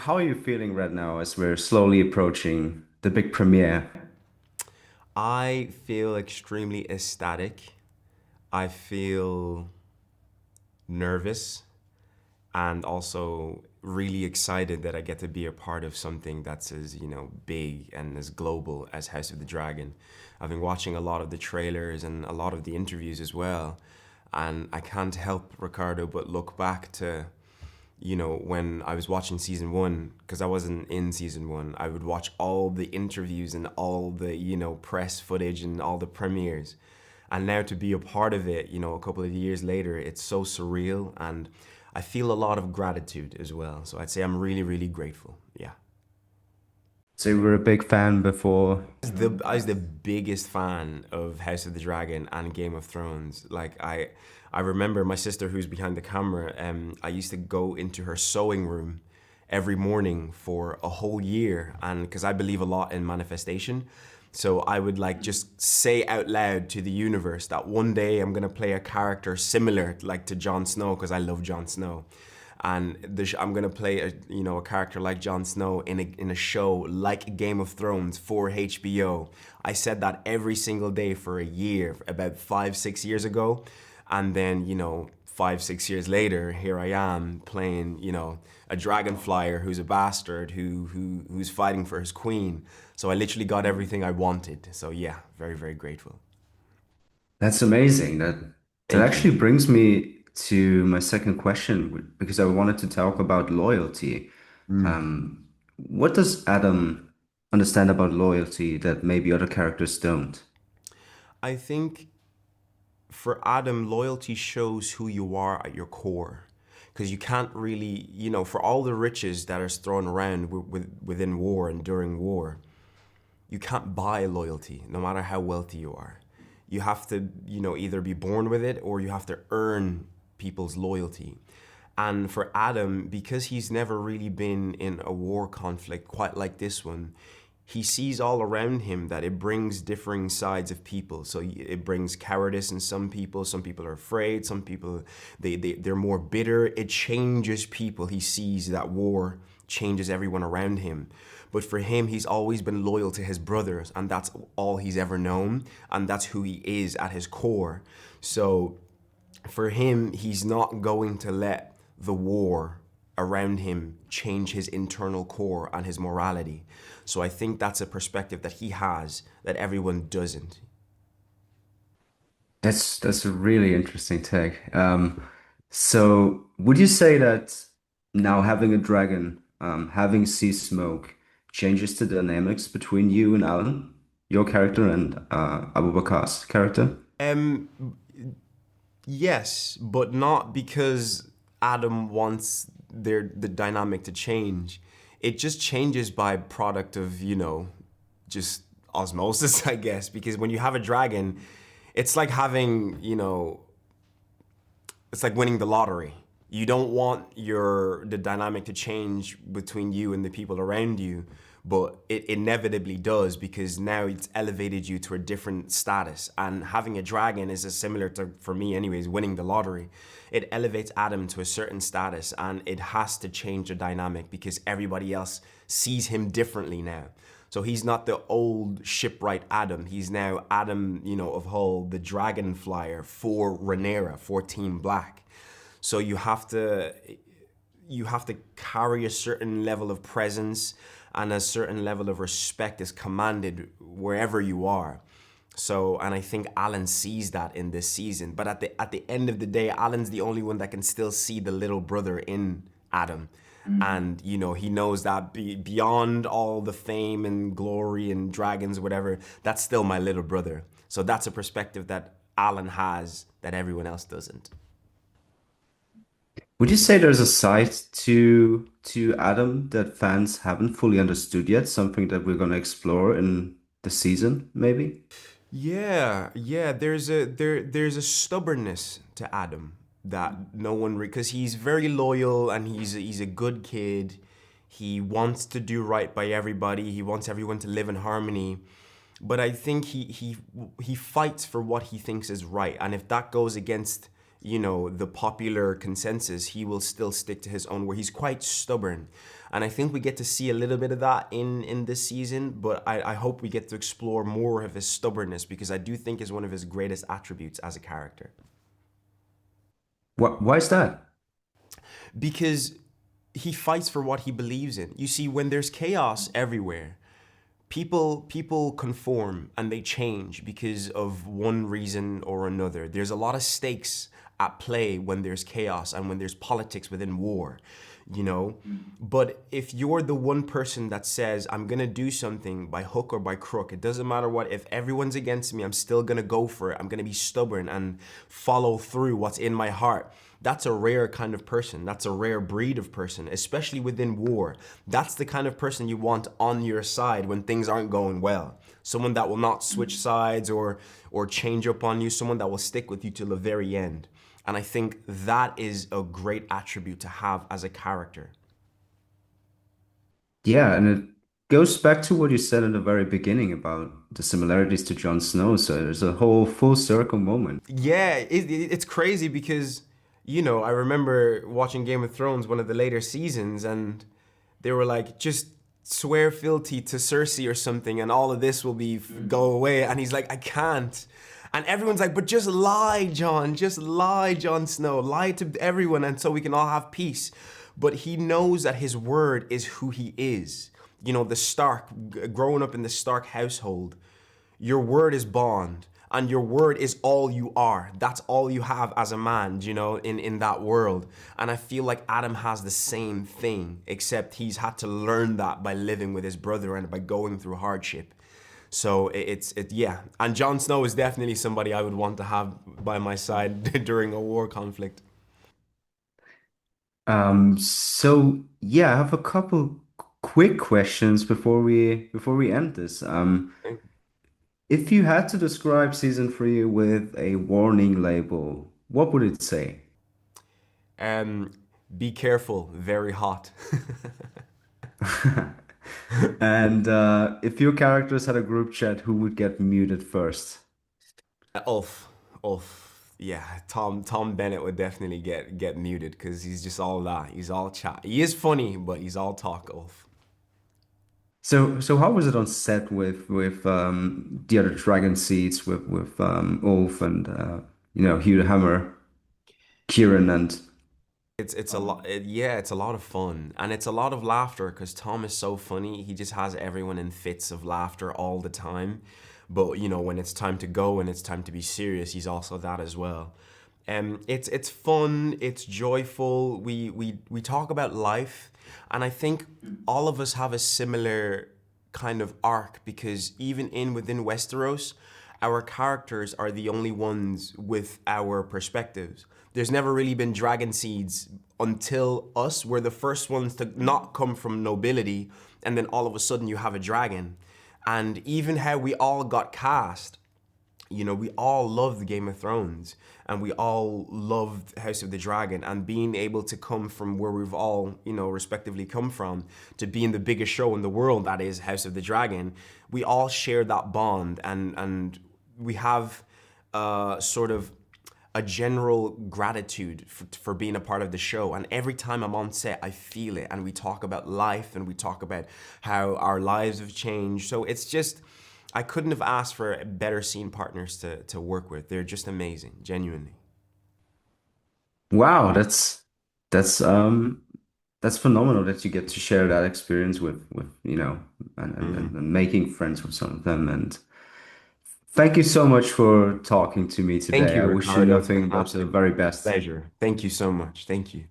How are you feeling right now as we're slowly approaching the big premiere? I feel extremely ecstatic. I feel nervous and also really excited that I get to be a part of something that's as, big and as global as House of the Dragon. I've been watching a lot of the trailers and a lot of the interviews as well. And I can't help, Ricardo, but look back to when I was watching season one, because I wasn't in season one, I would watch all the interviews and all the, press footage and all the premieres. And now to be a part of it, a couple of years later, it's so surreal. And I feel a lot of gratitude as well. So I'd say I'm really, really grateful. Yeah. So you were a big fan before. I was the biggest fan of House of the Dragon and Game of Thrones. I remember my sister who's behind the camera. I used to go into her sewing room every morning for a whole year, and because I believe a lot in manifestation, so I would like just say out loud to the universe that one day I'm gonna play a character similar like to Jon Snow because I love Jon Snow, and I'm gonna play a character like Jon Snow in a show like Game of Thrones for HBO. I said that every single day for a year, about 5-6 years ago, and then 5-6 years later, here I am playing a dragon flyer who's a bastard who's fighting for his queen. So I literally got everything I wanted. So yeah, very very grateful. That's amazing. That Thank you. actually brings me to my second question because I wanted to talk about loyalty. What does Adam understand about loyalty that maybe other characters don't? I think for Adam, loyalty shows who you are at your core. Because you can't really, for all the riches that are thrown around within war and during war, you can't buy loyalty, no matter how wealthy you are. You have to, either be born with it or you have to earn people's loyalty. And for Adam, because he's never really been in a war conflict quite like this one, he sees all around him that it brings differing sides of people. So it brings cowardice in some people are afraid, some people, they're more bitter. It changes people. He sees that war changes everyone around him. But for him, he's always been loyal to his brothers, and that's all he's ever known, and that's who he is at his core. So for him, he's not going to let the war around him change his internal core and his morality. So I think that's a perspective that he has that everyone doesn't. That's a really interesting take. So would you say that now having a dragon, having sea smoke changes the dynamics between you and Alan, your character, and Abu Bakar's character? Um, yes, but not because Adam wants the dynamic to change. It just changes by product of, just osmosis, I guess. Because when you have a dragon, it's like having, it's like winning the lottery. You don't want the dynamic to change between you and the people around you, but it inevitably does because now it's elevated you to a different status. And having a dragon is as similar to, for me anyways, winning the lottery. It elevates Adam to a certain status, and it has to change the dynamic because everybody else sees him differently now. So he's not the old shipwright Adam. He's now Addam, of Hull, the dragon flyer for Rhaenyra, for Team Black. So you have to carry a certain level of presence, and a certain level of respect is commanded wherever you are. So, and I think Alan sees that in this season. But at the end of the day, Alan's the only one that can still see the little brother in Adam. And he knows that beyond all the fame and glory and dragons, whatever, that's still my little brother. So that's a perspective that Alan has that everyone else doesn't. Would you say there's a side to Adam that fans haven't fully understood yet? Something that we're going to explore in the season, maybe? Yeah, yeah. There's a stubbornness to Adam that no one, because he's very loyal and he's a good kid. He wants to do right by everybody. He wants everyone to live in harmony. But I think he fights for what he thinks is right, and if that goes against the popular consensus, he will still stick to his own where he's quite stubborn. And I think we get to see a little bit of that in this season, but I hope we get to explore more of his stubbornness because I do think is one of his greatest attributes as a character. Why is that? Because he fights for what he believes in. You see, when there's chaos everywhere, people conform and they change because of one reason or another. There's a lot of stakes at play when there's chaos and when there's politics within war, you know. But if you're the one person that says, I'm gonna do something by hook or by crook, it doesn't matter what, if everyone's against me, I'm still gonna go for it. I'm gonna be stubborn and follow through what's in my heart. That's a rare kind of person. That's a rare breed of person, especially within war. That's the kind of person you want on your side when things aren't going well. Someone that will not switch sides or change up on you, someone that will stick with you till the very end. And I think that is a great attribute to have as a character. Yeah, and it goes back to what you said in the very beginning about the similarities to Jon Snow. So there's a whole full circle moment. Yeah, it's crazy because, I remember watching Game of Thrones, one of the later seasons, and they were like, just swear fealty to Cersei or something, and all of this will be go away. And he's like, I can't. And everyone's like, but just lie, Jon. Just lie, Jon Snow. Lie to everyone, and so we can all have peace. But he knows that his word is who he is. The Stark, growing up in the Stark household, your word is bond and your word is all you are. That's all you have as a man, in that world. And I feel like Adam has the same thing, except he's had to learn that by living with his brother and by going through hardship. So yeah. And Jon Snow is definitely somebody I would want to have by my side during a war conflict. So yeah, I have a couple quick questions before we end this. If you had to describe season three with a warning label, what would it say? Um, be careful, very hot. And if your characters had a group chat, who would get muted first? Ulf, Ulf, yeah, Tom Bennett would definitely get muted because he's just all that. He's all chat. He is funny, but he's all talk. Ulf. So how was it on set with the other dragon seeds with Ulf and Hugh the Hammer, Kieran and It's a lot. Yeah, it's a lot of fun and it's a lot of laughter because Tom is so funny. He just has everyone in fits of laughter all the time. But when it's time to go and it's time to be serious, he's also that as well. It's fun. It's joyful. We talk about life, and I think all of us have a similar kind of arc because even within Westeros, our characters are the only ones with our perspectives. There's never really been dragon seeds until us. We're the first ones to not come from nobility, and then all of a sudden you have a dragon. And even how we all got cast, we all loved Game of Thrones and we all loved House of the Dragon, and being able to come from where we've all, respectively come from to being the biggest show in the world, that is House of the Dragon, we all share that bond and we have sort of a general gratitude for being a part of the show. And every time I'm on set, I feel it. And we talk about life and we talk about how our lives have changed. So it's just, I couldn't have asked for better scene partners to work with. They're just amazing, genuinely. wow, that's phenomenal that you get to share that experience with Mhm. and making friends with some of them. And thank you so much for talking to me Thank today. you, I wish you Ricardo. It's been an nothing but the absolute very best. pleasure. Thank you so much. Thank you.